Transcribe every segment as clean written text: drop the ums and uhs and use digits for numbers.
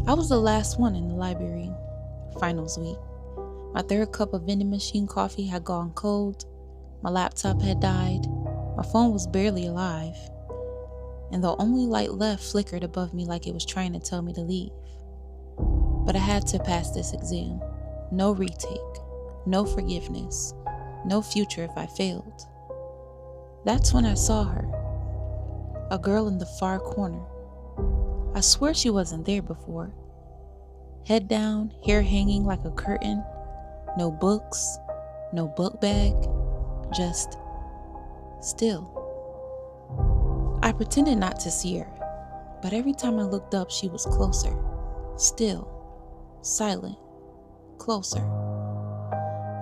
I was the last one in the library, finals week. My third cup of vending machine coffee had gone cold, my laptop had died, my phone was barely alive, and the only light left flickered above me like it was trying to tell me to leave. But I had to pass this exam. No retake, no forgiveness, no future if I failed. That's when I saw her, a girl in the far corner. I swear she wasn't there before. Head down, hair hanging like a curtain, no books, no book bag, just still. I pretended not to see her, but every time I looked up, she was closer, still, silent, closer.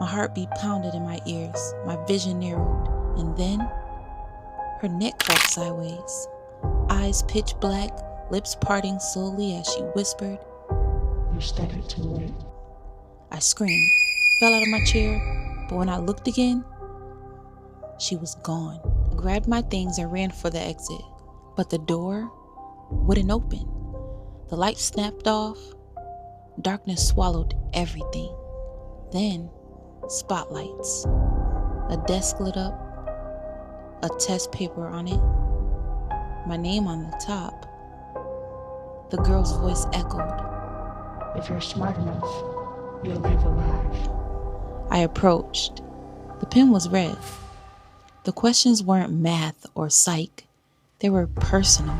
My heartbeat pounded in my ears, my vision narrowed, and then her neck cracked sideways, eyes pitch black, lips parting slowly as she whispered, "You started too late." I screamed, fell out of my chair, but when I looked again, she was gone. I grabbed my things and ran for the exit, but the door wouldn't open. The light snapped off. Darkness swallowed everything. Then, spotlights. A desk lit up, a test paper on it, my name on the top. The girl's voice echoed. "If you're smart enough, you'll live alive." I approached. The pen was red. The questions weren't math or psych. They were personal.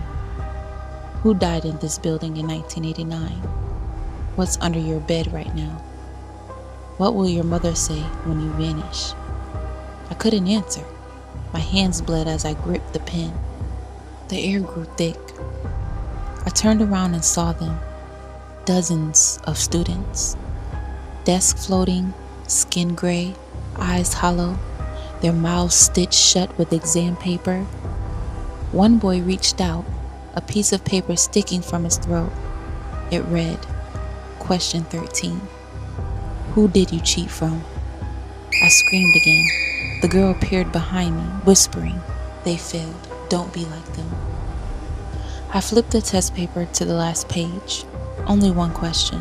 Who died in this building in 1989? What's under your bed right now? What will your mother say when you vanish? I couldn't answer. My hands bled as I gripped the pen. The air grew thick. I turned around and saw them. Dozens of students. Desk floating, skin gray, eyes hollow, their mouths stitched shut with exam paper. One boy reached out, a piece of paper sticking from his throat. It read, Question 13. Who did you cheat from? I screamed again. The girl appeared behind me, whispering, They failed. Don't be like them. I flipped the test paper to the last page. Only one question.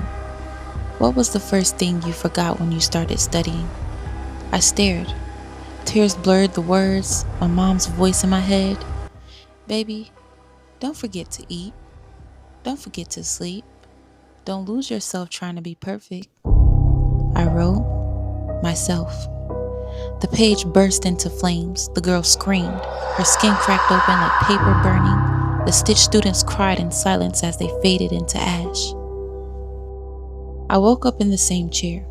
What was the first thing you forgot when you started studying? I stared. Tears blurred the words, my mom's voice in my head. Baby, don't forget to eat. Don't forget to sleep. Don't lose yourself trying to be perfect. I wrote, myself. The page burst into flames. The girl screamed. Her skin cracked open like paper burning. The stitched students cried in silence as they faded into ash. I woke up in the same chair.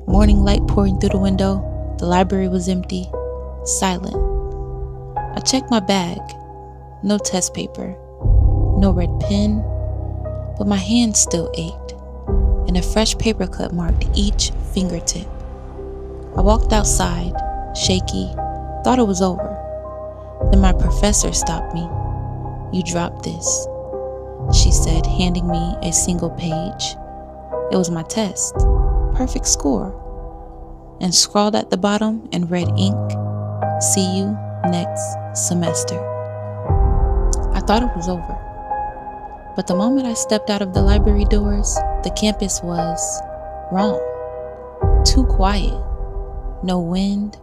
Morning light pouring through the window. The library was empty, silent. I checked my bag. No test paper, no red pen, but my hand still ached, and a fresh paper cut marked each fingertip. I walked outside, shaky, thought it was over. Then my professor stopped me. You dropped this, she said, handing me a single page. It was my test, perfect score, and scrawled at the bottom in red ink, see you next semester. I thought it was over. But the moment I stepped out of the library doors, the campus was wrong. Too quiet. No wind,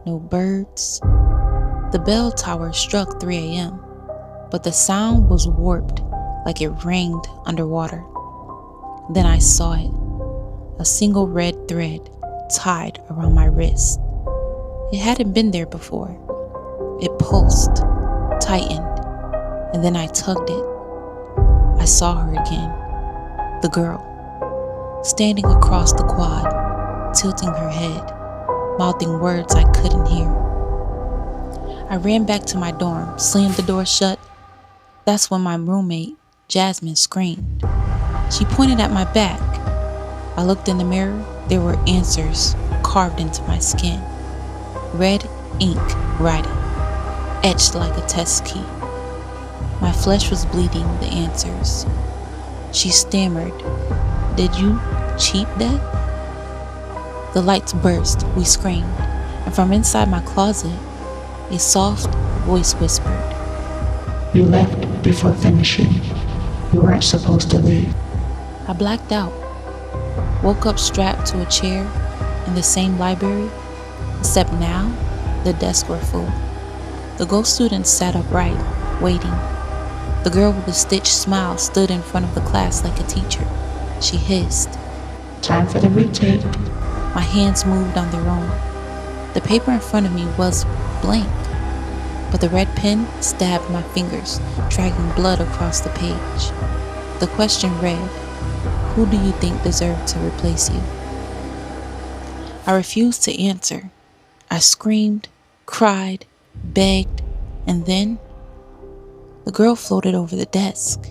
no birds. The bell tower struck 3 a.m., but the sound was warped like it rained underwater. Then I saw it, a single red thread tied around my wrist. It hadn't been there before. It pulsed, tightened, and then I tugged it. I saw her again, the girl, standing across the quad, tilting her head, mouthing words I couldn't hear. I ran back to my dorm, slammed the door shut. That's when my roommate, Jasmine, screamed. She pointed at my back. I looked in the mirror. There were answers carved into my skin. Red ink writing, etched like a test key. My flesh was bleeding the answers. She stammered, Did you cheat that? The lights burst, we screamed, and from inside my closet, a soft voice whispered, "You left before finishing. You weren't supposed to leave." I blacked out, woke up strapped to a chair in the same library, except now the desks were full. The ghost students sat upright, waiting. The girl with the stitched smile stood in front of the class like a teacher. She hissed. Time for the retake. My hands moved on their own. The paper in front of me was blank, but the red pen stabbed my fingers, dragging blood across the page. The question read, "Who do you think deserved to replace you?" I refused to answer. I screamed, cried, begged, and then the girl floated over the desk.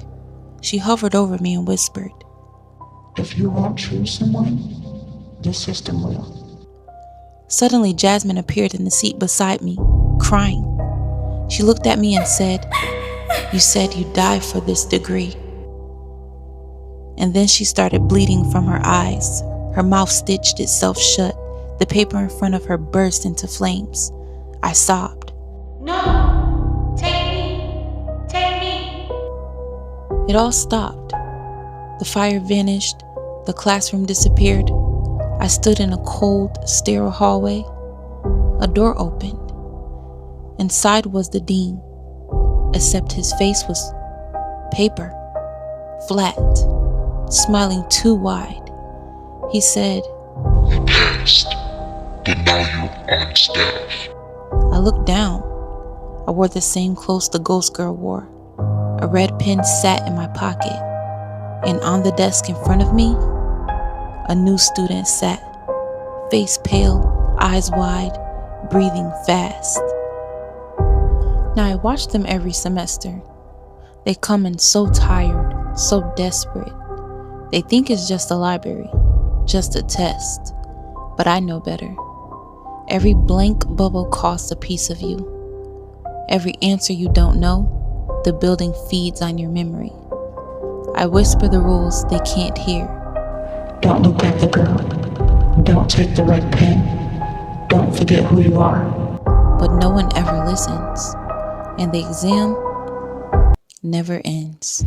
She hovered over me and whispered, If you won't choose someone, the system will. Suddenly, Jasmine appeared in the seat beside me, crying. She looked at me and said, "You said you'd die for this degree." And then she started bleeding from her eyes. Her mouth stitched itself shut. The paper in front of her burst into flames. I sobbed. No! Take me! Take me! It all stopped. The fire vanished. The classroom disappeared. I stood in a cold, sterile hallway. A door opened. Inside was the dean, except his face was paper, flat, smiling too wide. He said, "You passed, but now you're on staff." I looked down. I wore the same clothes the ghost girl wore. A red pen sat in my pocket, and on the desk in front of me, a new student sat, face pale, eyes wide, breathing fast. Now I watch them every semester. They come in so tired, so desperate. They think it's just a library, just a test. But I know better. Every blank bubble costs a piece of you. Every answer you don't know, the building feeds on your memory. I whisper the rules they can't hear. Don't look at the girl. Don't take the red pen. Don't forget who you are. But no one ever listens, and the exam never ends.